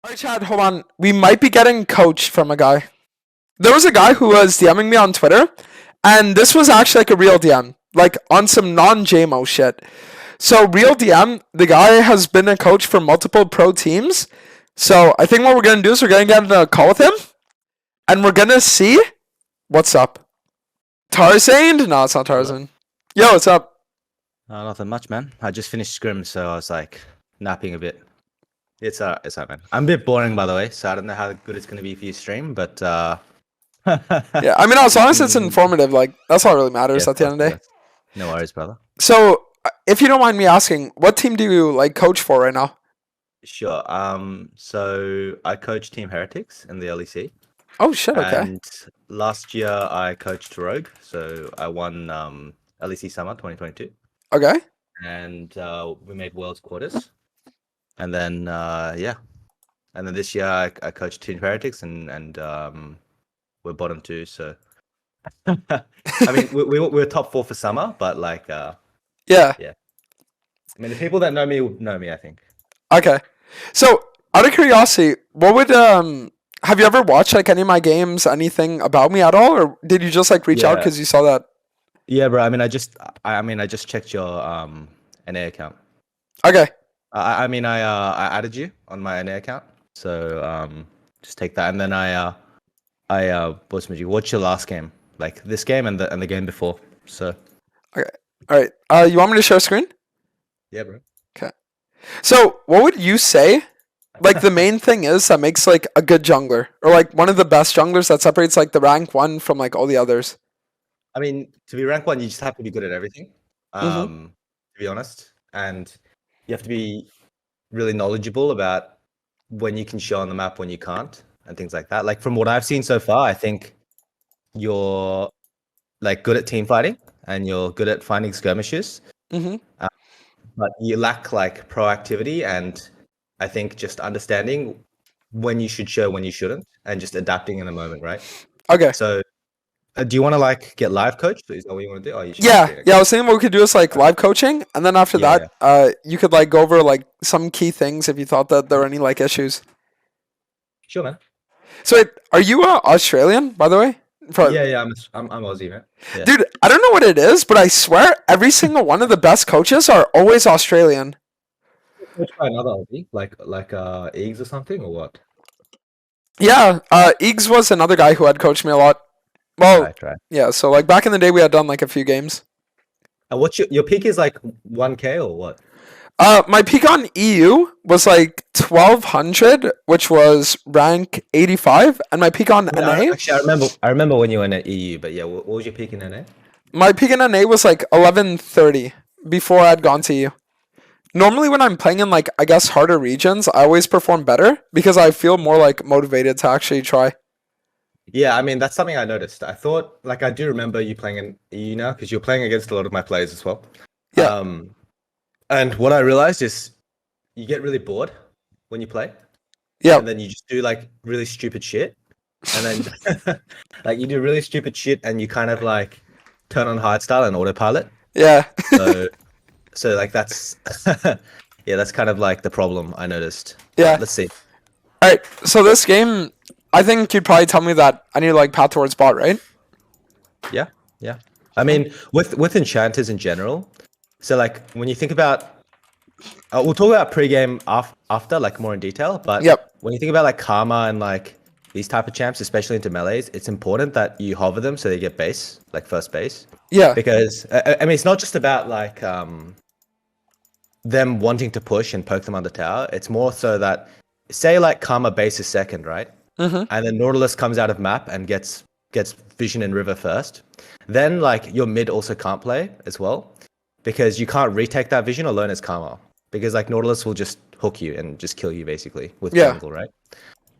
Alright, Chad, hold on. We might be getting coached from a guy. There was a guy who was DMing me on Twitter, and this was actually like a real DM, like on some non-JMO shit. So, real DM, the guy has been a coach for multiple pro teams. So, I think what we're going to do is we're going to get in a call with him, and we're going to see what's up. Tarzan? No, it's not Tarzan. Yo, what's up? Nothing much, man. I just finished scrim, so I was like napping a bit. It's alright, man. I'm a bit boring, by the way, so I don't know how good it's gonna be for you stream, but Yeah, I mean, as long as it's informative, like, that's all that really matters at the end of the day. No worries, brother. So, if you don't mind me asking, what team do you like coach for right now? Sure. So I coached Team Heretics in the LEC. Oh shit, okay. And last year I coached Rogue, so I won LEC Summer 2022. Okay. And we made Worlds Quarters. And then and then this year I coached Team Heretics and we're bottom 2. So I mean we're top 4 for summer, but like Yeah. I mean the people that know me will know me, I think. Okay. So out of curiosity, what would have you ever watched like any of my games, anything about me at all, or did you just like reach out because you saw that? Yeah, bro. I mean I just checked your NA account. Okay. I added you on my NA account, so just take that, and then I watch your last game, like this game and the game before. So Okay. All right. You want me to share screen? yeah, bro. Okay. So what would you say? Like the main thing is that makes like a good jungler, or like one of the best junglers that separates like the rank 1 from like all the others. I mean, to be rank 1, you just have to be good at everything. To be honest, and you have to be really knowledgeable about when you can show on the map, when you can't, and things like that. Like from what I've seen so far, I think you're like good at team fighting and you're good at finding skirmishes. But you lack like proactivity and I think just understanding when you should show, when you shouldn't, and just adapting in the moment, right? Okay. So do you want to like get live coached? Is that what you want to do? Oh, yeah. I was thinking what we could do is like live coaching, and then after that, you could like go over like some key things if you thought that there were any like issues. Sure, man. So wait, are you Australian, by the way? Yeah, I'm Aussie, man. Yeah. Dude, I don't know what it is, but I swear every single one of the best coaches are always Australian. Coached by another Aussie, like Eggs or something, or what? Yeah, Eggs was another guy who had coached me a lot. Well, right. Yeah, so like back in the day we had done like a few games. What's your peak is like 1K or what? My peak on EU was like 1200, which was rank 85, and my peak on NA. Actually, I remember when you went at EU, but yeah, what was your peak in NA? My peak in NA was like 1130 before I'd gone to EU. Normally when I'm playing in like I guess harder regions, I always perform better because I feel more like motivated to actually try. Yeah, I mean that's something I noticed. I thought like I do remember you playing in EU now because you're playing against a lot of my players as well. Yeah. And what I realized is you get really bored when you play. Yeah. And then you just do like really stupid shit. And then like you do really stupid shit and you kind of like turn on hard style and autopilot. Yeah. So like that's that's kind of like the problem I noticed. Yeah. Let's see. All right. So this game, I think you'd probably tell me that I need to like path towards bot, right? Yeah. I mean, with enchanters in general. So like when you think about, we'll talk about pre-game after like more in detail. But when you think about like Karma and like these type of champs, especially into melees, it's important that you hover them so they get base, like first base. Yeah. Because I mean, it's not just about like them wanting to push and poke them on the tower. It's more so that say like Karma base is second, right? And then Nautilus comes out of map and gets vision and river first. Then like your mid also can't play as well because you can't retake that vision alone as Karma because like Nautilus will just hook you and just kill you basically with jungle, right?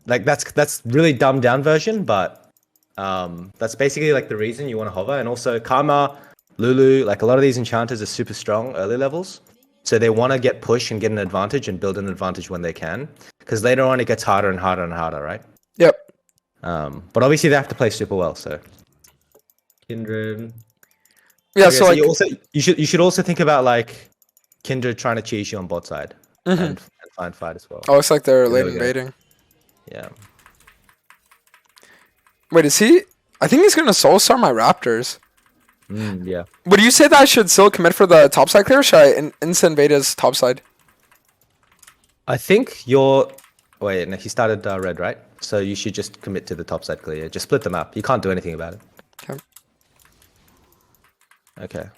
Like that's really dumbed down version, but that's basically like the reason you want to hover. And also Karma, Lulu, like a lot of these enchanters are super strong early levels. So they want to get push and get an advantage and build an advantage when they can. Because later on it gets harder and harder and harder, right? Yep. But obviously they have to play super well, so Kindred. Yeah, so like you should also think about like Kindred trying to cheese you on bot side and find fight as well. Oh, it's like they're late invading. Yeah. Wait, is he? I think he's gonna soul star my Raptors. Yeah. Would you say that I should still commit for the topside clear, or should I instant invade his topside? I think you're. Wait, no, he started red, right? So you should just commit to the topside clear. Just split them up. You can't do anything about it. Okay. Okay.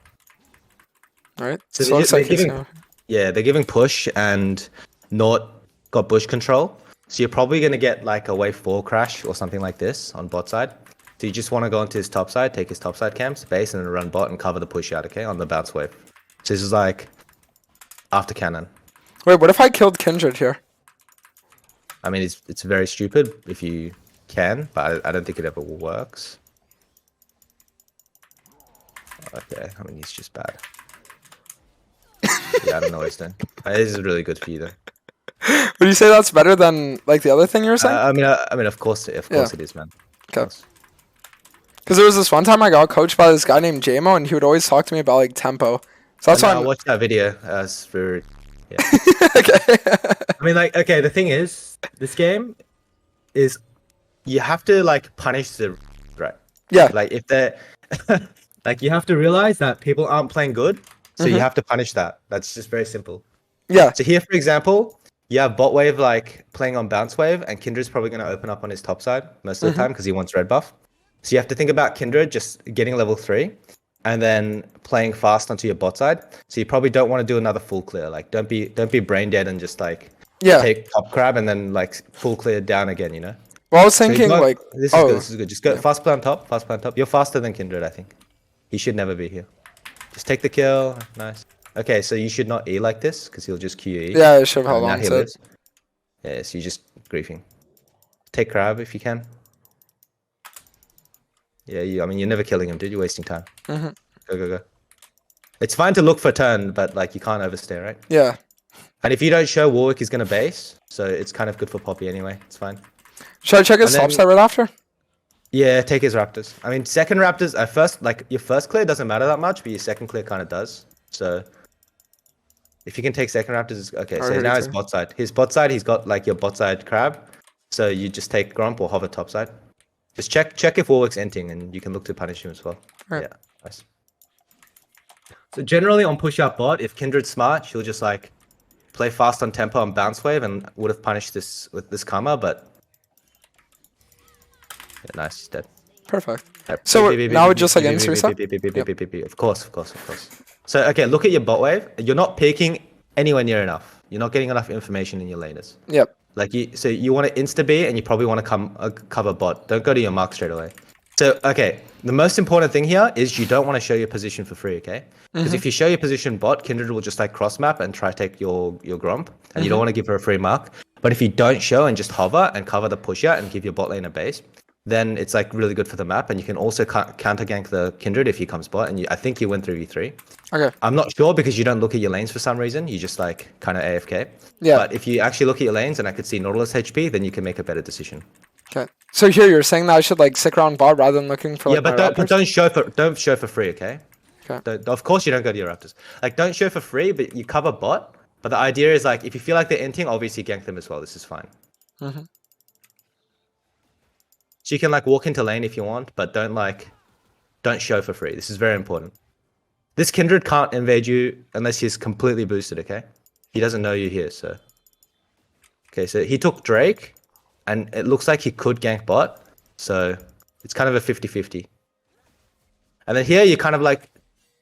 Alright. So So it looks like he's giving, gonna... yeah, they're giving push and Nort got bush control. So you're probably gonna get like a wave 4 crash or something like this on bot side. So you just want to go into his top side, take his top side camps, base, and then run bot and cover the push out, okay, on the bounce wave. So this is like after cannon. Wait, what if I killed Kindred here? I mean, it's very stupid if you can, but I don't think it ever works. Okay, I mean, he's just bad. Yeah, I don't know what he's doing. This is really good for you, though. Would you say that's better than like the other thing you were saying? I mean, of course it is, man. Okay. Because there was this one time I got coached by this guy named JMO, and he would always talk to me about like tempo. So that's why I watched that video. It's very, yeah. Okay. I mean, like, okay, the thing is, this game is you have to like punish the right. Yeah. Like if they're like you have to realize that people aren't playing good, so you have to punish that. That's just very simple. Yeah. So here, for example, you have bot wave like playing on bounce wave, and Kindred's probably going to open up on his top side most of the time because he wants red buff. So you have to think about Kindred just getting level 3 and then playing fast onto your bot side. So you probably don't want to do another full clear. Like don't be brain dead and just like take top crab and then like full clear down again, you know? Well, I was thinking like this is good. Just go fast play on top, fast play on top. You're faster than Kindred, I think. He should never be here. Just take the kill. Nice. Okay, so you should not E like this because he'll just QE. Yeah, I should have held on to it. Yeah, so you're just griefing. Take crab if you can. Yeah, I mean, you're never killing him, dude. You're wasting time. Go. It's fine to look for turn, but like you can't overstay, right? Yeah. And if you don't show, Warwick is going to base, so it's kind of good for Poppy anyway. It's fine. Should I check his top side right after? Yeah, take his Raptors. I mean, second Raptors, first, like, your first clear doesn't matter that much, but your second clear kind of does. So, if you can take second Raptors, okay, so now his bot side. His bot side, he's got, like, your bot side crab. So, you just take Gromp or hover top side. Just check if Warwick's enting, and you can look to punish him as well. Right. Yeah, nice. So, generally, on push-out bot, if Kindred's smart, she'll just, like, play fast on tempo and bounce wave, and would have punished this with this karma, but... Yeah, nice, he's dead. Perfect. So now we're just like ends reset? Of course. So, okay, look at your bot wave. You're not peeking anywhere near enough. You're not getting enough information in your laners. Yep. Like so you want to insta B and you probably want to cover bot. Don't go to your mark straight away. So, okay, the most important thing here is you don't want to show your position for free, okay? Because if you show your position bot, Kindred will just like cross map and try to take your Gromp, and you don't want to give her a free mark. But if you don't show and just hover and cover the push out and give your bot lane a base, then it's like really good for the map, and you can also counter gank the Kindred if he comes bot, and I think you win 3v3. Okay. I'm not sure because you don't look at your lanes for some reason. You just like kind of AFK. Yeah. But if you actually look at your lanes and I could see Nautilus HP, then you can make a better decision. Okay. So here you're saying that I should like stick around bot rather than looking for like but don't show for free, okay? Okay. Of course you don't go to your Raptors. Like don't show for free, but you cover bot. But the idea is like if you feel like they're inting, obviously gank them as well. This is fine. So you can like walk into lane if you want, but don't show for free. This is very important. This Kindred can't invade you unless he's completely boosted, okay? He doesn't know you're here, so. Okay, so he took Drake, and it looks like he could gank bot, so it's kind of a 50-50. And then here you're kind of like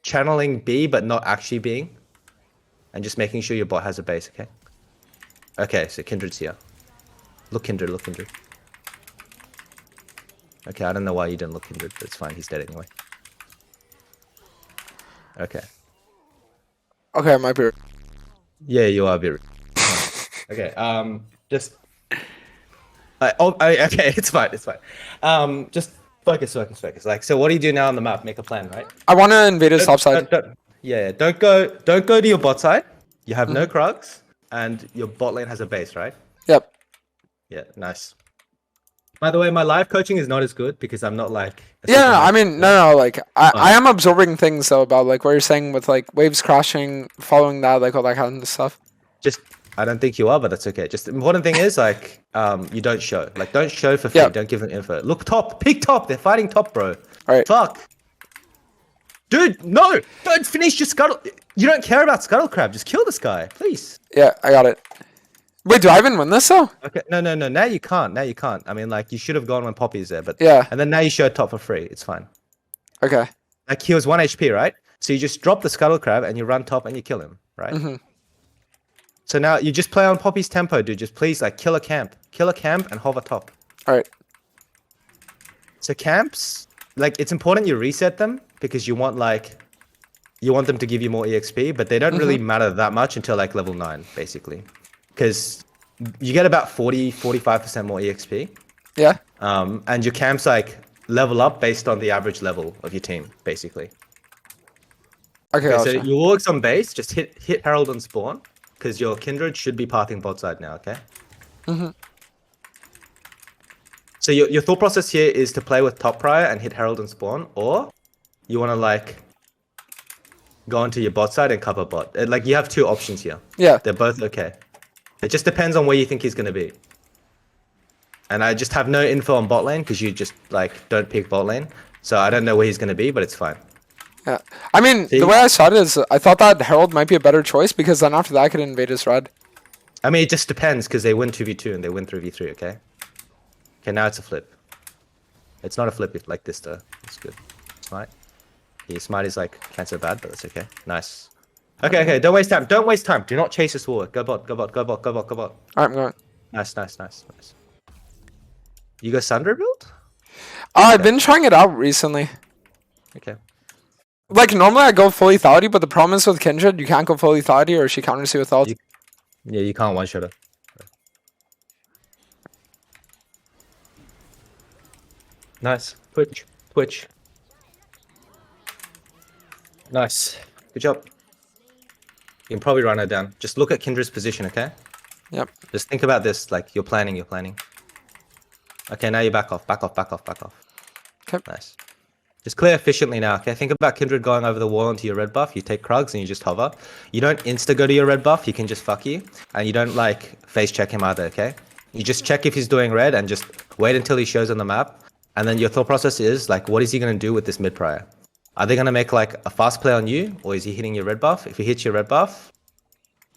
channeling B, but not actually being, and just making sure your bot has a base, okay? Okay, so Kindred's here. Look Kindred. Okay, I don't know why you didn't look Kindred, but it's fine. He's dead anyway. Okay. Okay, I might be. Yeah, you are a bit. Okay. Just. Okay, it's fine. Just focus. Like, so what do you do now on the map? Make a plan, right? I want to invade his top side. Don't go to your bot side. You have no Krugs, and your bot lane has a base, right? Yep. Yeah, nice. By the way, my live coaching is not as good because I'm not like... Yeah, I mean, no, like, I am absorbing things, though, about, like, what you're saying with, like, waves crashing, following that, like, all that kind of stuff. Just I don't think you are, but that's okay. Just the important thing is like you don't show. Like don't show for free. Yep. Don't give them info. Look top. Pick top. They're fighting top, bro. Alright. Fuck. Dude, no! Don't finish your scuttle. You don't care about scuttle crab. Just kill this guy, please. Yeah, I got it. Wait, do I even win this though? Okay, no. Now you can't. Now you can't. I mean, like you should have gone when Poppy's there, but Yeah. And then now you show top for free. It's fine. Okay. Like he was 1 HP, right? So you just drop the scuttle crab and you run top and you kill him, right? So now you just play on Poppy's tempo, dude. Just please, like, kill a camp and hover top. Alright. So camps, like, it's important you reset them because you want them to give you more EXP, but they don't really matter that much until like level 9, basically, because you get about 45% more EXP. Yeah. And your camps like level up based on the average level of your team, basically. Okay, So gotcha. your orcs on base, just hit Herald on spawn, because your Kindred should be pathing bot side now, okay? So your thought process here is to play with top prior and hit Herald and spawn, or you want to like go into your bot side and cover bot. Like you have two options here. Yeah. They're both okay. It just depends on where you think he's going to be. And I just have no info on bot lane because you just like don't pick bot lane. So I don't know where he's going to be, but it's fine. Yeah. I mean, the way I saw it is I thought that Herald might be a better choice because then after that I could invade his red. I mean, it just depends because they win 2v2 and they win 3v3, okay? Okay, now it's a flip. It's not a flip like this though. It's good. Smite. Yeah, smite is like can't so bad, but it's okay. Nice. Okay, don't waste time. Don't waste time. Do not chase this war. Go bot, go bot, go bot, go bot, go bot. Alright, I'm going. Nice. You go Sunder build? I've been trying it out recently. Okay. Like, normally I go fully lethality, but the problem is with Kindred, you can't go fully lethality or she counters you with ult. Yeah, you can't one-shot her. Nice. Twitch. Nice. Good job. You can probably run her down. Just look at Kindred's position, okay? Yep. Just think about this, like you're planning. Okay, now you back off. Okay. Nice. Just clear efficiently now, okay? Think about Kindred going over the wall into your red buff. You take Krugs and you just hover. You don't insta go to your red buff. He can just fuck you. And you don't like face check him either, okay? You just check if he's doing red and just wait until he shows on the map. And then your thought process is like, what is he going to do with this mid prior? Are they going to make like a fast play on you? Or is he hitting your red buff? If he hits your red buff,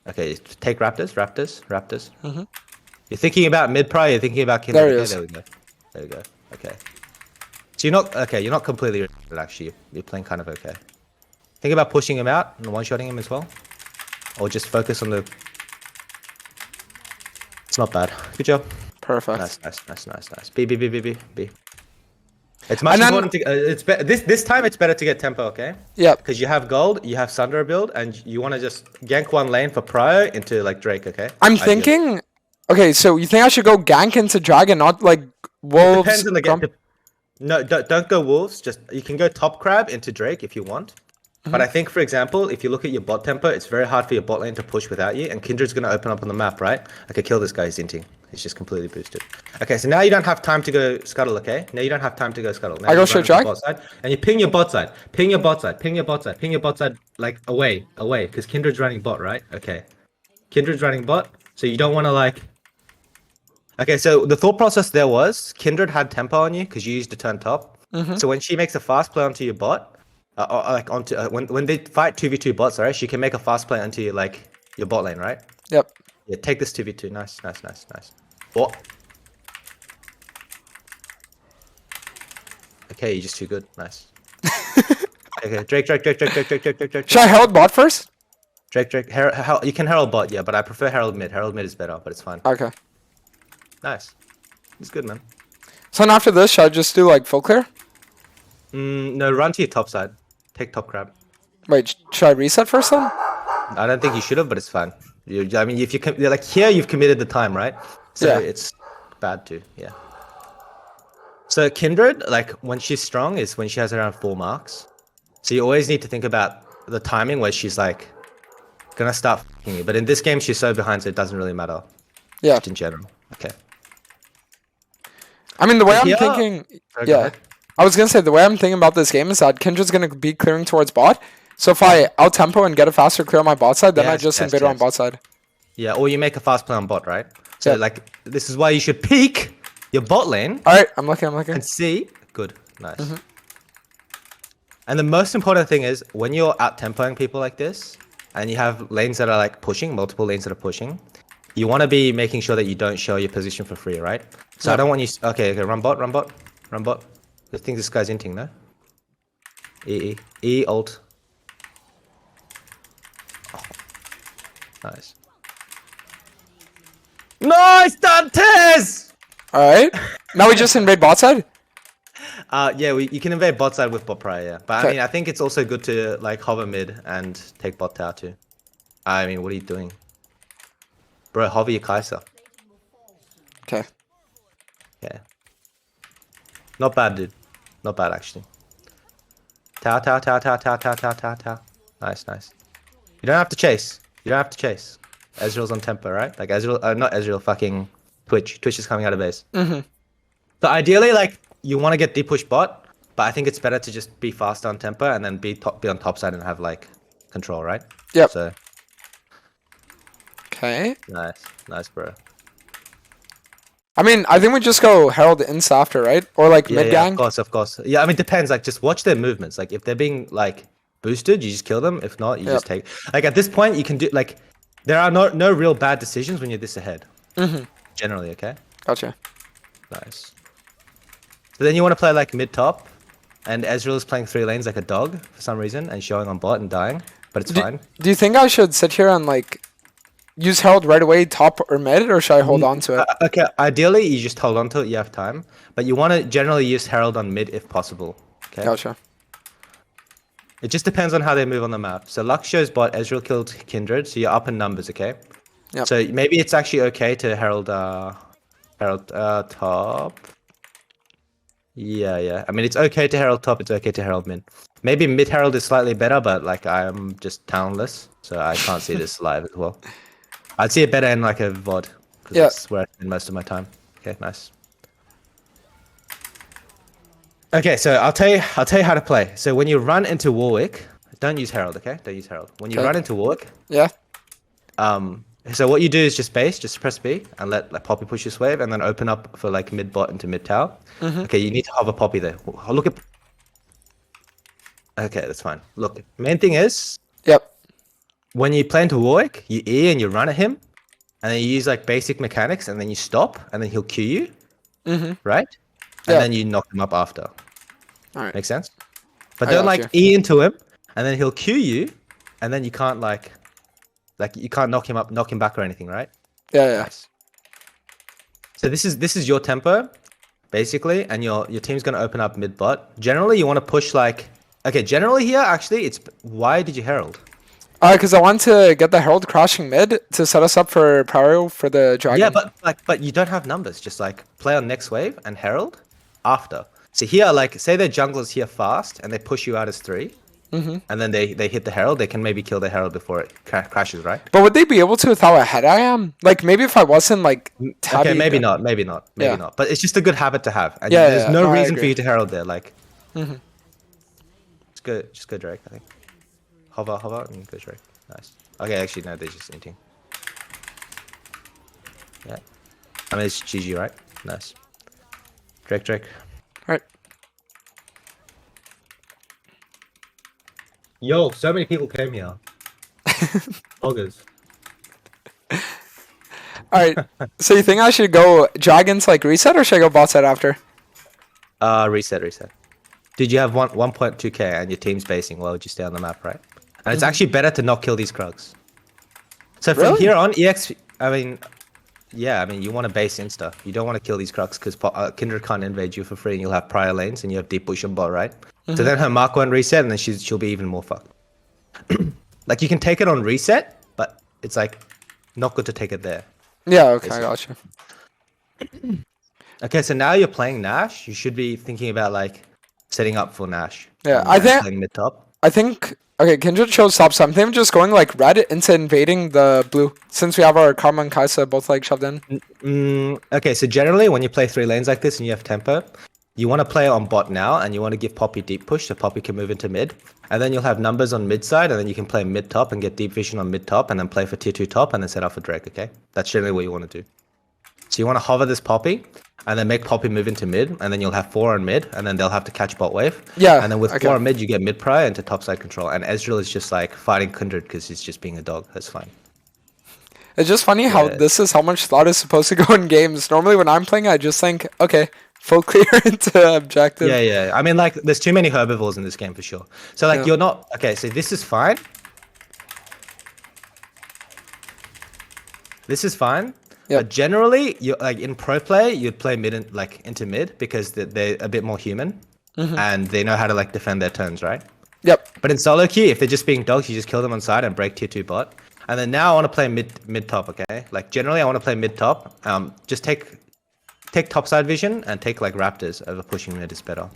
okay, take Raptors. You're thinking about mid prior, you're thinking about Kindred. There he Okay, is. there we go. Okay. So you're not completely red, actually. You're playing kind of okay. Think about pushing him out and one-shotting him as well. Or just focus on the... It's not bad. Good job. Perfect. Nice. B. It's much important to... This time it's better to get tempo, okay? Yep. Because you have gold, you have Sunder build, and you want to just gank one lane for prior into like Drake, okay? I'm thinking... Okay, so you think I should go gank into dragon, not like wolves? Depends on the game. No, don't go wolves. Just you can go top crab into Drake if you want. But I think, for example, if you look at your bot tempo, it's very hard for your bot lane to push without you. And Kindred's going to open up on the map, right? Okay, kill this guy. He's inting. He's just completely boosted. Okay, so now you don't have time to go scuttle, okay? Now you don't have time to go scuttle. Now I go straight drag? And you ping your bot side. Ping your bot side, like away. Because Kindred's running bot, right? Okay. Kindred's running bot. So you don't want to like... Okay, so the thought process there was Kindred had tempo on you because you used to turn top. So when she makes a fast play onto your bot, when they fight 2v2 bots, right, she can make a fast play onto your, like your bot lane, right? Yep. Yeah, take this 2v2. Nice. What? Okay, you're just too good. Nice. Okay, Drake. Should I herald bot first? Drake. You can herald bot, yeah, but I prefer herald mid. Herald mid is better, but it's fine. Okay. Nice. It's good, man. So then after this, should I just do like full clear? No, run to your top side. Take top crab. Wait, should I reset first then? I don't think you should have, but it's fine. I mean, if you like here, you've committed the time, right? So Yeah. It's bad too. Yeah. So Kindred, like when she's strong, is when she has around 4 marks. So you always need to think about the timing where she's like gonna start f***ing you. But in this game, she's so behind, so it doesn't really matter. Yeah. Just in general. Okay. I mean, the way I'm Yeah. thinking... Sorry, go Yeah. ahead. I was going to say, the way I'm thinking about this game is that Kindred's going to be clearing towards bot. So if I out-tempo and get a faster clear on my bot side, then I just invade her on bot side. Yeah, or you make a fast play on bot, right? So Yep. like this is why you should peek your bot lane All right, I'm looking. and see. Good, nice. And the most important thing is when you're out tempoing people like this, and you have lanes that are like pushing, multiple lanes that are pushing, you want to be making sure that you don't show your position for free, right? So I don't want you. Okay, run bot, run bot, run bot. I think this guy's inting, no? E ult. Oh, nice. Nice, Dantes! All right. Now we just invade bot side. Yeah, you can invade bot side with bot prior, yeah. But I Okay. mean, I think it's also good to like hover mid and take bot tower too. I mean, what are you doing? Bro, hover your Kai'Sa. Okay. Yeah. Not bad, dude. Not bad, actually. Tower, tower, tower, tower, tower, tower, tower, tower, tower. Nice, nice. You don't have to chase. You don't have to chase. Ezreal's on tempo, right? Like Ezreal, not Ezreal, fucking Twitch. Twitch is coming out of base. So ideally, like, you want to get deep push bot, but I think it's better to just be faster on tempo and then be on top side and have, like, control, right? Yep. So, Okay. nice. Nice, bro. I mean, I think we just go Herald insta after, right? Or like Yeah, mid yeah, gang. of course, of course. Yeah, I mean, depends. Like, just watch their movements. Like, if they're being, like, boosted, you just kill them. If not, you just take... Like, at this point, you can do, like... There are no real bad decisions when you're this ahead. Generally, okay? Gotcha. Nice. So then you want to play, like, mid-top, and Ezreal is playing 3 lanes like a dog for some reason, and showing on bot and dying, but it's fine. Do you think I should sit here and like use Herald right away, top or mid, or should I hold on to it? Okay, ideally, you just hold on to it, you have time, but you want to generally use Herald on mid if possible, okay? Gotcha. It just depends on how they move on the map. So Lux shows bot, Ezreal killed Kindred, so you're up in numbers, okay? Yep. So maybe it's actually okay to Herald top. Yeah. I mean, it's okay to Herald top, it's okay to Herald mid. Maybe mid Herald is slightly better, but like I'm just talontless, so I can't see this live as well. I'd see it better in like a VOD, because that's where I spend most of my time. Okay, nice. Okay, so I'll tell you how to play. So when you run into Warwick, don't use Herald, okay? Don't use Herald. When you run into Warwick, Yeah. so what you do is just base, just press B and let like, Poppy push this wave, and then open up for like mid bot into mid tower. Okay, you need to hover Poppy there. Look at. Okay, that's fine. Look, main thing is Yep. when you play into Warwick, you E and you run at him, and then you use like basic mechanics, and then you stop, and then he'll Q you, right? And then you knock him up after. All right. Make sense? But I don't got like you. E into him, and then he'll Q you, and then you can't like you can't knock him up, knock him back or anything, right? Yeah. Nice. So this is your tempo, basically, and your team's gonna open up mid bot. Generally, you want to push like generally here actually it's why did you herald? Because I want to get the Herald crashing mid to set us up for Pyro for the dragon. Yeah, but you don't have numbers. Just like play on next wave and herald after. So here, like say their junglers here fast and they push you out as 3, and then they hit the herald. They can maybe kill the herald before it crashes, right? But would they be able to with how ahead I am? Like maybe if I wasn't like tabby. Okay, maybe not. But it's just a good habit to have. And Yeah, there's yeah, no no, I reason for agree. you to herald there. Like, just go Drake. I think. Hover, and go Drake. Nice. Okay, actually no, they're just inting. Yeah. I mean it's GG, right? Nice. Drake. Right. Yo, so many people came here. Loggers. All right. So you think I should go dragons like reset, or should I go bot side after? Reset. Did you have 1.2k and your team's basing? Why would you stay on the map, right? And it's actually better to not kill these Krugs. So from Really? here on, I mean, you want to base insta. You don't want to kill these Krugs because Kindred can't invade you for free, and you'll have prior lanes, and you have deep push on bot, right? So then her mark won't reset, and then she'll be even more fucked. Like you can take it on reset, but it's like not good to take it there. Yeah. Okay, I got you. Okay, so now you're playing Nash. You should be thinking about like setting up for Nash. Yeah, and I think- playing mid top. I think. Okay, Kindred shows top, so I'm thinking just going like red into invading the blue, since we have our Karma and Kai'Sa both like shoved in. Okay, so generally when you play 3 lanes like this and you have tempo, you want to play on bot now, and you want to give Poppy deep push so Poppy can move into mid, and then you'll have numbers on mid side, and then you can play mid top and get deep vision on mid top, and then play for tier 2 top, and then set up for Drake. Okay, that's generally what you want to do. So you want to hover this Poppy, and then make Poppy move into mid, and then you'll have 4 on mid, and then they'll have to catch bot wave. Yeah. And then with okay. 4 on mid, you get mid pry into top side control, and Ezreal is just like fighting Kindred because he's just being a dog. That's fine. It's just funny how this is how much thought is supposed to go in games. Normally when I'm playing, I just think, okay, full clear into objective. Yeah. I mean, like, there's too many herbivores in this game for sure. So, like, you're not... Okay, so this is fine. This is fine. But generally, you like in pro play, you'd play mid and like into mid because they're a bit more human and they know how to like defend their turns, right? Yep. But in solo queue, if they're just being dogs, you just kill them on side and break tier 2 bot. And then now I want to play mid top, okay? Like generally, I want to play mid top. Just take top side vision and take like raptors over pushing mid is better.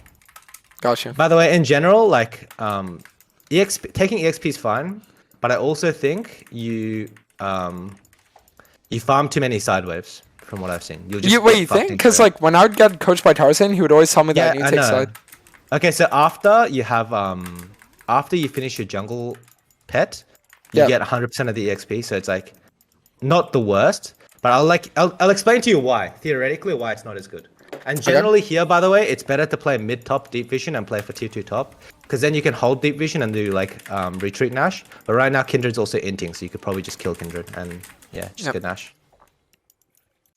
Gotcha. By the way, in general, like taking EXP is fine, but I also think you farm too many side waves from what I've seen. You'll just wait, you think? Because like when I would get coached by Tarzan, he would always tell me that I need to take side. Okay, so after you have after you finish your jungle pet, you get 100% of the EXP. So it's like not the worst, but I'll explain to you why theoretically why it's not as good. And generally here, by the way, it's better to play mid top deep vision and play for tier 2 top because then you can hold deep vision and do like retreat Nash. But right now Kindred's also inting, so you could probably just kill Kindred and just get Nash.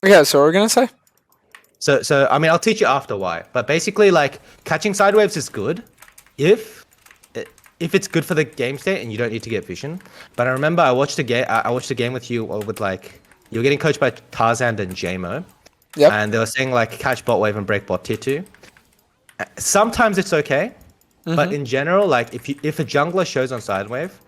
Yeah, so what we're gonna say? So I mean I'll teach you after why. But basically like catching side waves is good if it's good for the game state and you don't need to get vision. But I remember I watched a game with you with like you were getting coached by Tarzan and JMO. Yep. And they were saying like catch bot wave and break bot tier 2. Sometimes it's okay, but in general, like if a jungler shows on side wave,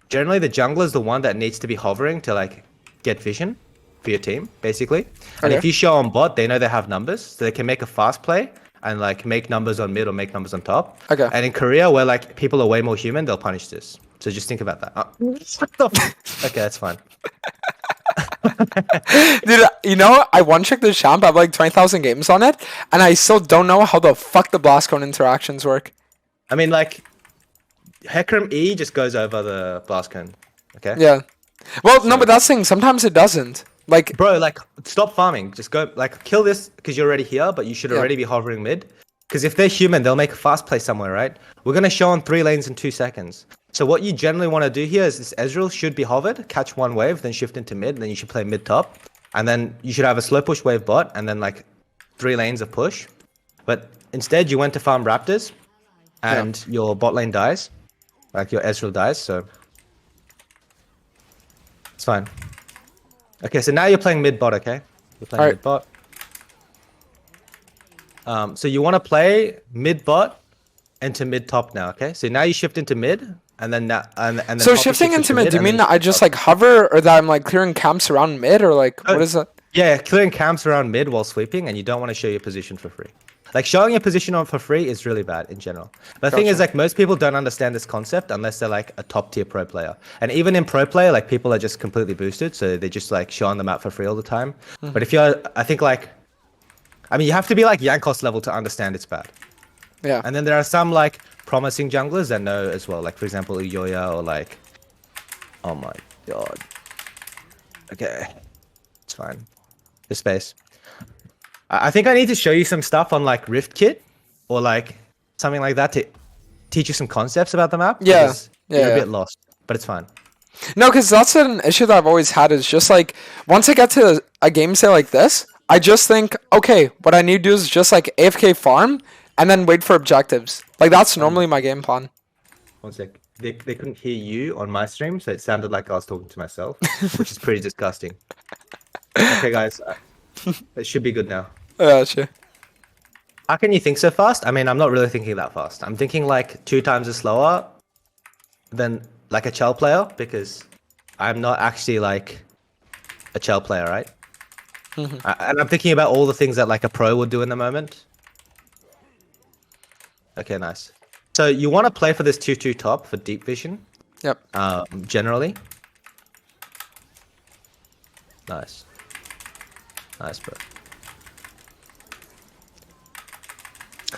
generally the jungler is the one that needs to be hovering to like get vision for your team, basically. And if you show on bot, they know they have numbers, so they can make a fast play and like make numbers on mid or make numbers on top. Okay. And in Korea, where like people are way more human, they'll punish this. So just think about that. What the? Okay, that's fine. Dude, you know, I one-checked the champ. I have like 20,000 games on it, and I still don't know how the fuck the blast cone interactions work. I mean, like, Hecarim E just goes over the blast cone. Okay? Yeah. Well, no, but that's the thing. Sometimes it doesn't. Like, bro, like, stop farming. Just go, like, kill this because you're already here, but you should already be hovering mid. Because if they're human, they'll make a fast play somewhere, right? We're going to show on 3 lanes in 2 seconds. So what you generally want to do here is this Ezreal should be hovered, catch 1 wave, then shift into mid, then you should play mid top. And then you should have a slow push wave bot, and then like 3 lanes of push. But instead you went to farm raptors, and your bot lane dies. Like your Ezreal dies, so... It's fine. Okay, so now you're playing mid bot, okay? You're playing mid bot. So you want to play mid bot into mid top now, okay? So now you shift into mid, and then and then. So shifting into mid, do you mean that I just like hover, or that I'm like clearing camps around mid, or like what is that? Yeah, clearing camps around mid while sweeping, and you don't want to show your position for free. Like showing your position on for free is really bad in general. But the thing is, like most people don't understand this concept unless they're like a top tier pro player. And even in pro play, like people are just completely boosted, so they just like show on the map for free all the time. But if you're, I think like. I mean, you have to be like Yankos level to understand it's bad. Yeah. And then there are some like promising junglers that know as well. Like for example, Uyoya or like, oh my god. Okay, it's fine. The space. I think I need to show you some stuff on like Rift Kit or like something like that to teach you some concepts about the map. Yeah. You're a bit lost, but it's fine. No, because that's an issue that I've always had is just like once I get to a game say like this, I just think, okay, what I need to do is just like AFK farm and then wait for objectives. Like that's normally my game plan. One sec. They couldn't hear you on my stream, so it sounded like I was talking to myself, which is pretty disgusting. Okay, guys. It should be good now. Yeah, sure. How can you think so fast? I mean, I'm not really thinking that fast. I'm thinking like 2 times as slower than like a Chell player because I'm not actually like a Chell player, right? And I'm thinking about all the things that like a pro would do in the moment. Okay, nice. So you want to play for this 2-2 top for deep vision. Yep. Generally. Nice. Nice, bro.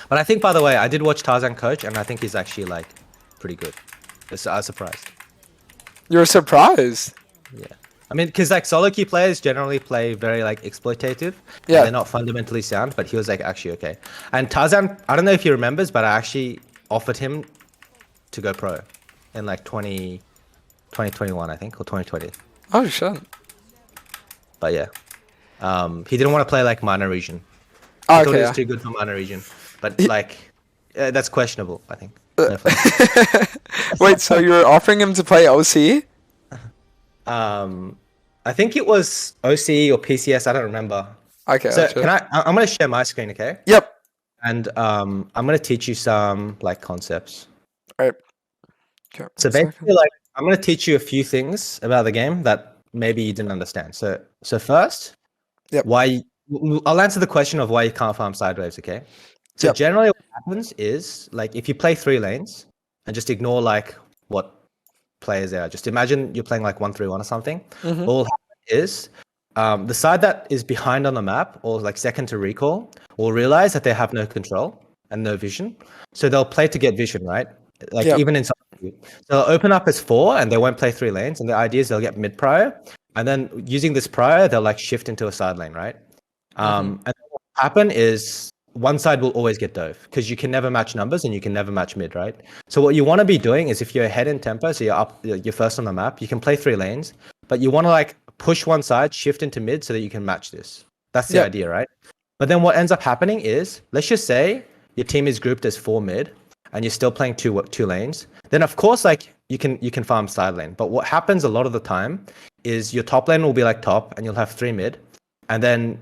But I think, by the way, I did watch Tarzan coach, and I think he's actually like pretty good. I was surprised. You're surprised. Yeah. I mean, because like solo queue players generally play very like exploitative. Yeah. And they're not fundamentally sound, but he was like actually okay. And Tarzan, I don't know if he remembers, but I actually offered him to go pro in like 2021, I think, or 2020. Oh shit. But yeah. He didn't want to play like minor region. Oh, He thought okay. he Yeah. was too good for minor region. But like, that's questionable, I think. Wait, so you were offering him to play OC? I think it was OCE or PCS. I don't remember. Okay. So Gotcha. can I'm gonna share my screen, okay? Yep. And I'm gonna teach you some like concepts. All right. Okay. So basically, like I'm gonna teach you a few things about the game that maybe you didn't understand. So first, Yep. I'll answer the question of why you can't farm sideways, okay? So Yep. generally what happens is like if you play 3 lanes and just ignore like what players there are, just imagine you're playing like 1-3-1 or something. Mhm. What will happen is the side that is behind on the map or like second to recall will realize that they have no control and no vision. So they'll play to get vision, right? Like Yep. even inside. So they'll open up as 4 and they won't play 3 lanes. And the idea is they'll get mid prior. And then using this prior, they'll like shift into a side lane, right? And what will happen is one side will always get dove because you can never match numbers and you can never match mid, right? So what you want to be doing is if you're ahead in tempo, so you're first on the map, you can play 3 lanes, but you want to like push one side, shift into mid so that you can match this. That's the idea, right? But then what ends up happening is, let's just say your team is grouped as 4 mid and you're still playing two lanes. Then of course, like you can farm side lane. But what happens a lot of the time is your top lane will be like top and you'll have 3 mid. And then,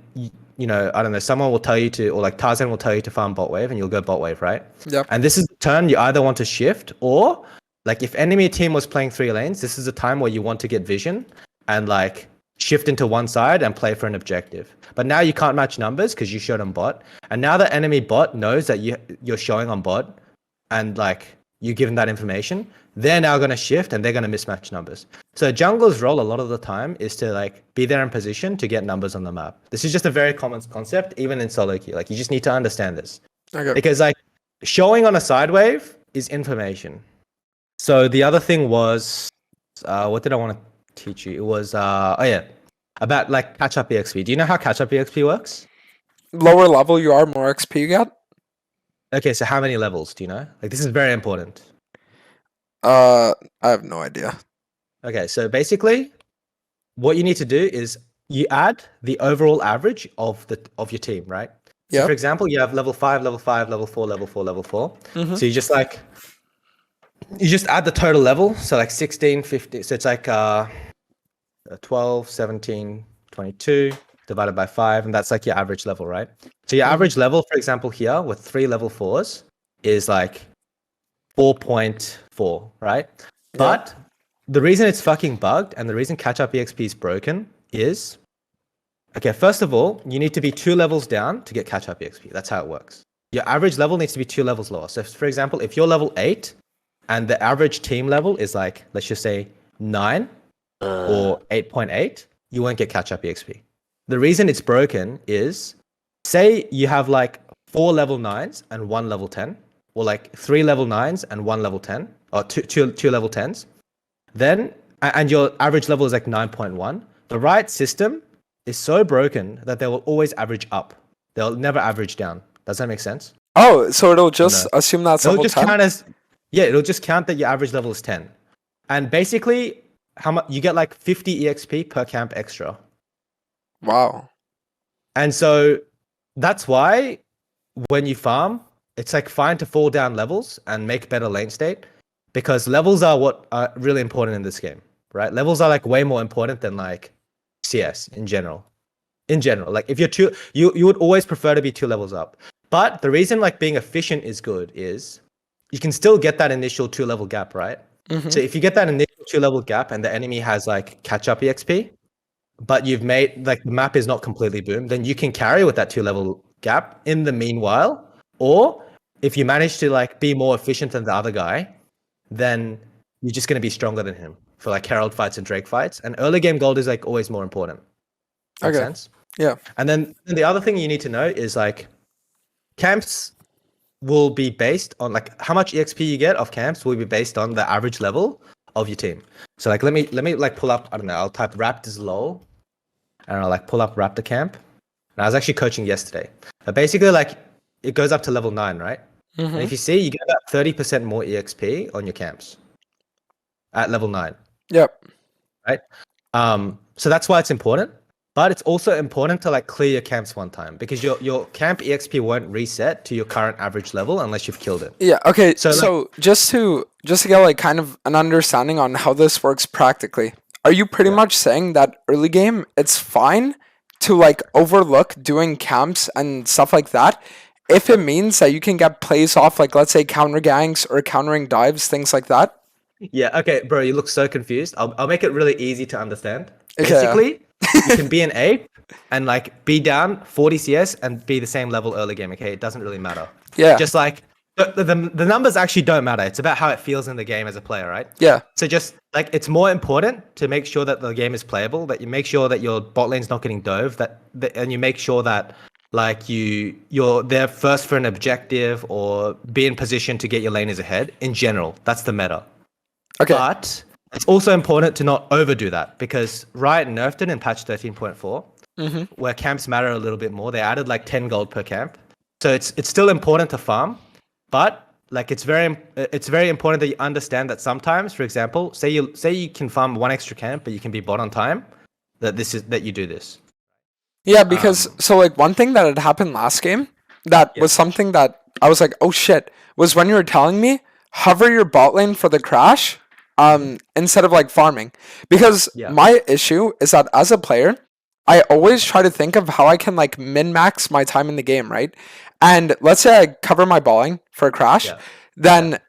you know, I don't know, someone will tell you to, or like Tarzan will tell you to farm bot wave and you'll go bot wave, right? Yep. And this is the turn you either want to shift or like if enemy team was playing 3 lanes, this is a time where you want to get vision and like shift into one side and play for an objective. But now you can't match numbers because you showed on bot. And now the enemy bot knows that you're showing on bot and like you give them that information, they're now going to shift and they're going to mismatch numbers. So jungler's role a lot of the time is to like be there in position to get numbers on the map. This is just a very common concept, even in solo queue. Like you just need to understand this. Okay. Because like showing on a side wave is information. So the other thing was, what did I want to teach you? It was, about like catch up EXP. Do you know how catch up EXP works? Lower level you are, more XP you get. Okay, so how many levels do you know? Like this is very important. I have no idea. Okay, so basically, what you need to do is you add the overall average of your team, right? So for example, you have level 5, level 5, level 4, level 4, level 4. So you just add the total level. So like 16, 15. So it's like 12, 17, 22 divided by 5, and that's like your average level, right? So your average level, for example, here with 3 level 4s is like 4.4, right? But the reason it's fucking bugged and the reason catch up EXP is broken is, okay, first of all, you need to be 2 levels down to get catch up EXP. That's how it works. Your average level needs to be 2 levels lower. So for example, if you're level 8 and the average team level is like, let's just say 9 or 8.8, you won't get catch up EXP. The reason it's broken is, say you have like 4 level 9s and 1 level 10, or like 3 level 9s and 1 level 10, or two level 10s, then, and your average level is like 9.1, the right system is so broken that they will always average up. They'll never average down. Does that make sense? Oh, so it'll just assume that's It'll level just 10? count as, it'll just count that your average level is 10. And basically, how much you get like 50 EXP per camp extra. Wow. And so that's why when you farm, it's like fine to fall down levels and make better lane state, because levels are what are really important in this game, right? Levels are like way more important than like CS in general. In general, like if you're you would always prefer to be 2 levels up. But the reason like being efficient is good is you can still get that initial 2 level gap, right? So if you get that initial 2 level gap and the enemy has like catch up EXP, but you've made like the map is not completely boomed, then you can carry with that 2 level gap in the meanwhile. Or if you manage to like be more efficient than the other guy, then you're just going to be stronger than him for like Herald fights and Drake fights. And early game gold is like always more important. Make sense? Yeah. And then the other thing you need to know is like camps will be based on like how much EXP you get off camps will be based on the average level of your team. So like let me like pull up, I don't know, I'll type Raptors LOL and I'll like pull up Raptor camp. And I was actually coaching yesterday. But basically like it goes up to level 9, right? And if you see, you get about 30% more EXP on your camps at level 9. Yep. Right? So that's why it's important. But it's also important to like clear your camps one time because your camp EXP won't reset to your current average level unless you've killed it. Yeah. Okay. So like, just to get like kind of an understanding on how this works practically, are you pretty much saying that early game it's fine to like overlook doing camps and stuff like that if it means that you can get plays off, like let's say counter ganks or countering dives, things like that? Yeah. Okay, bro. You look so confused. I'll make it really easy to understand. Okay, Basically, you can be an ape and like be down 40 CS and be the same level early game. Okay, it doesn't really matter. Yeah. Just like the numbers actually don't matter. It's about how it feels in the game as a player, right? Yeah. So just like it's more important to make sure that the game is playable, that you make sure that your bot lane's not getting dove, and you make sure that like you're there first for an objective or be in position to get your laners ahead. In general, that's the meta. Okay. But it's also important to not overdo that because Riot nerfed it in patch 13.4, where camps matter a little bit more. They added like 10 gold per camp. So it's still important to farm, but like it's very important that you understand that sometimes, for example, say you can farm 1 extra camp, but you can be bot on time, that you do this. Yeah, because so like one thing that had happened last game that was something that I was like, oh shit, was when you were telling me hover your bot lane for the crash instead of like farming. Because my issue is that as a player, I always try to think of how I can like min-max my time in the game, right? And let's say I cover my balling for a crash, then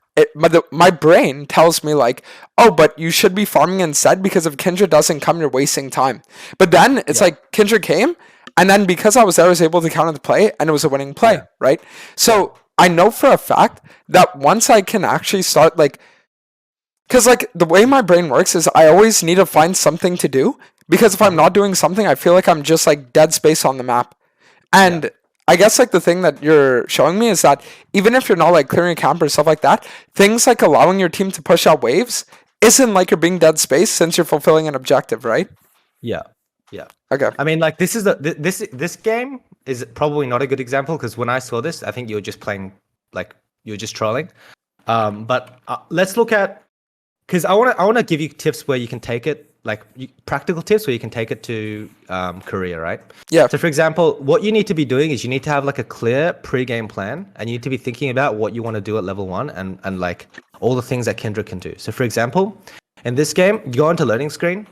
my brain tells me like, oh, but you should be farming instead because if Kindred doesn't come, you're wasting time. But then it's like Kindred came, and then because I was there, I was able to counter the play, and it was a winning play, right? So I know for a fact that once I can actually start like, because like the way my brain works is I always need to find something to do because if I'm not doing something, I feel like I'm just like dead space on the map. And I guess like the thing that you're showing me is that even if you're not like clearing a camp or stuff like that, things like allowing your team to push out waves isn't like you're being dead space since you're fulfilling an objective, right? Yeah. Yeah. Okay. I mean, like this game is probably not a good example because when I saw this, I think you were just playing like you were just trolling. But let's look at because I want to give you tips where you can take it, like practical tips where you can take it to career, right? Yeah. So for example, what you need to be doing is you need to have like a clear pre-game plan, and you need to be thinking about what you want to do at level 1 and like all the things that Kindred can do. So for example, in this game, you go onto loading screen,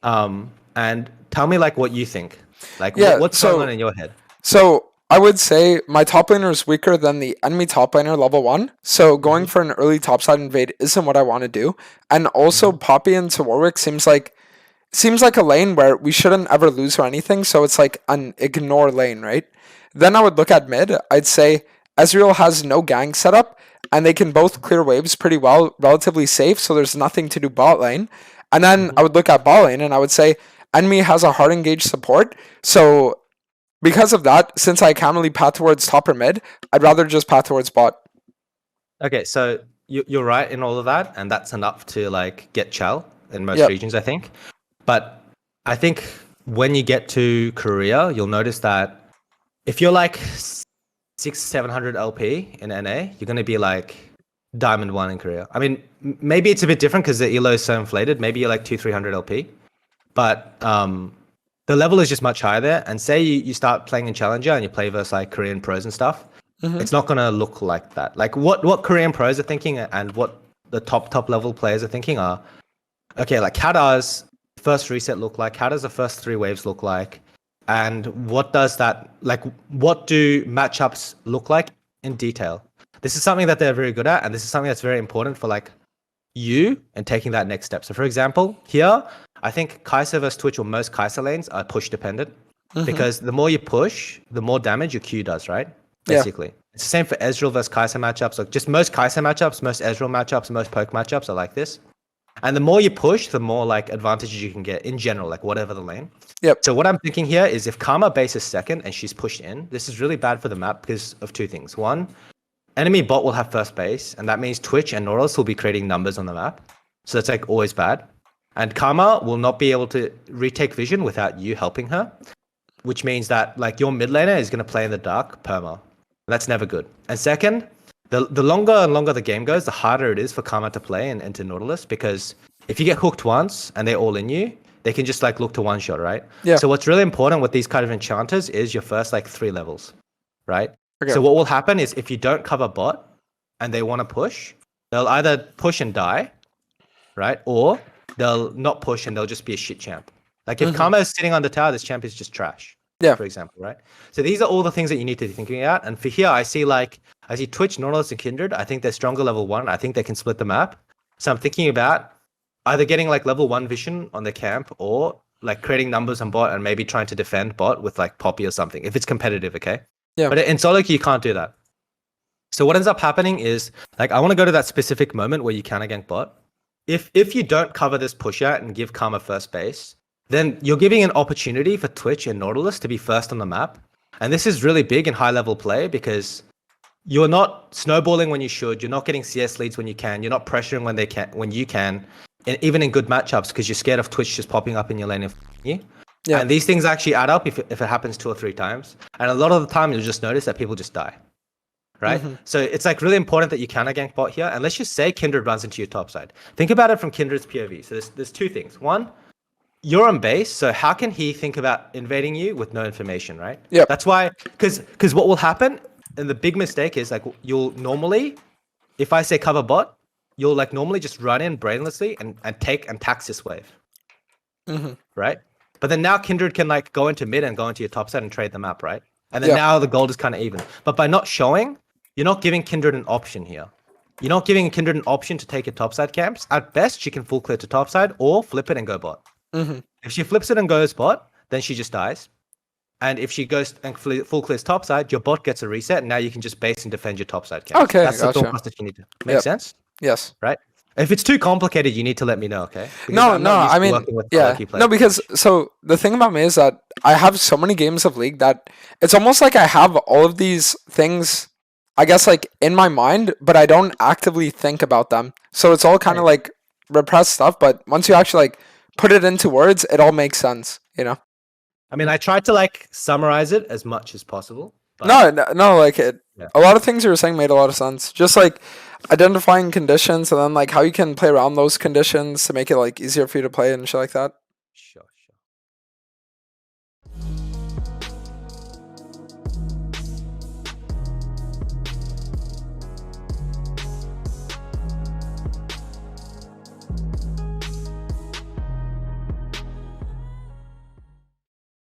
and tell me like what you think. Like what's going on in your head? So I would say my top laner is weaker than the enemy top laner level 1. So going for an early topside invade isn't what I want to do. And also Poppy into Warwick seems like a lane where we shouldn't ever lose or anything. So it's like an ignore lane, right? Then I would look at mid. I'd say Ezreal has no gang setup and they can both clear waves pretty well, relatively safe. So there's nothing to do bot lane. And then I would look at bot lane and I would say enemy has a hard engaged support. So because of that, since I can't really path towards top or mid, I'd rather just path towards bot. Okay, so you're right in all of that, and that's enough to like get Chal in most regions, I think. But I think when you get to Korea, you'll notice that if you're like 600-700 LP in NA, you're gonna be like Diamond 1 in Korea. I mean, maybe it's a bit different because the elo is so inflated. Maybe you're like 200-300 LP, but the level is just much higher there. And say you start playing in Challenger and you play versus like Korean pros and stuff, it's not going to look like that. Like what Korean pros are thinking and what the top level players are thinking are, okay, like how does first reset look like? How does the first 3 waves look like? And what does that, like, what do matchups look like in detail? This is something that they're very good at. And this is something that's very important for like you and taking that next step. So for example, here, I think Kai'Sa versus Twitch or most Kai'Sa lanes are push dependent because the more you push, the more damage your Q does, right? Basically. It's the same for Ezreal versus Kai'Sa matchups. Like just most Kai'Sa matchups, most Ezreal matchups, most poke matchups are like this. And the more you push, the more like advantages you can get in general, like whatever the lane. So what I'm thinking here is if Karma base is second and she's pushed in, this is really bad for the map because of 2 things. One, enemy bot will have first base, and that means Twitch and Nautilus will be creating numbers on the map. So that's like always bad. And Karma will not be able to retake vision without you helping her, which means that like your mid laner is going to play in the dark perma. That's never good. And second, the longer and longer the game goes, the harder it is for Karma to play and into Nautilus, because if you get hooked once and they're all in you, they can just like look to one shot, right? Yeah. So what's really important with these kind of enchanters is your first like 3 levels, right? Okay. So what will happen is if you don't cover bot and they want to push, they'll either push and die, right? Or they'll not push and they'll just be a shit champ. Like if Karma is sitting on the tower, this champ is just trash. Yeah. For example, right? So these are all the things that you need to be thinking about. And for here, I see Twitch, Nautilus, and Kindred. I think they're stronger level 1. I think they can split the map. So I'm thinking about either getting like level 1 vision on the camp or like creating numbers on bot and maybe trying to defend bot with like Poppy or something if it's competitive, okay? Yeah. But in solo queue, you can't do that. So what ends up happening is like I want to go to that specific moment where you counter gank bot. If you don't cover this push out and give Karma first base, then you're giving an opportunity for Twitch and Nautilus to be first on the map. And this is really big in high level play because you're not snowballing when you should. You're not getting CS leads when you can. You're not pressuring when you can. And even in good matchups, because you're scared of Twitch just popping up in your lane and you. Yeah. And these things actually add up if it happens 2 or 3 times. And a lot of the time, you'll just notice that people just die. Right? So it's like really important that you counter gank bot here. And let's just say Kindred runs into your top side. Think about it from Kindred's POV. So there's 2 things. One, you're on base, so how can he think about invading you with no information, right? Yeah. That's why, because what will happen, and the big mistake is like you'll normally, if I say cover bot, you'll like normally just run in brainlessly and take and tax this wave, right? But then now Kindred can like go into mid and go into your top side and trade the map, right? And then now the gold is kind of even. But by not showing, you're not giving Kindred an option here. You're not giving Kindred an option to take your top side camps. At best, she can full clear to top side or flip it and go bot. If she flips it and goes bot, then she just dies. And if she goes and full clears top side, your bot gets a reset, and now you can just base and defend your top side camp. Okay, that's the thought process you need to make sense. Yes. Right. If it's too complicated, you need to let me know. Okay. Because I mean, no, because so the thing about me is that I have so many games of League that it's almost like I have all of these things, I guess, like in my mind, but I don't actively think about them. So it's all kind of like repressed stuff. But once you actually like put it into words, it all makes sense, you know? I mean, I tried to like summarize it as much as possible. But no, like a lot of things you were saying made a lot of sense. Just like identifying conditions and then like how you can play around those conditions to make it like easier for you to play and shit like that. Sure.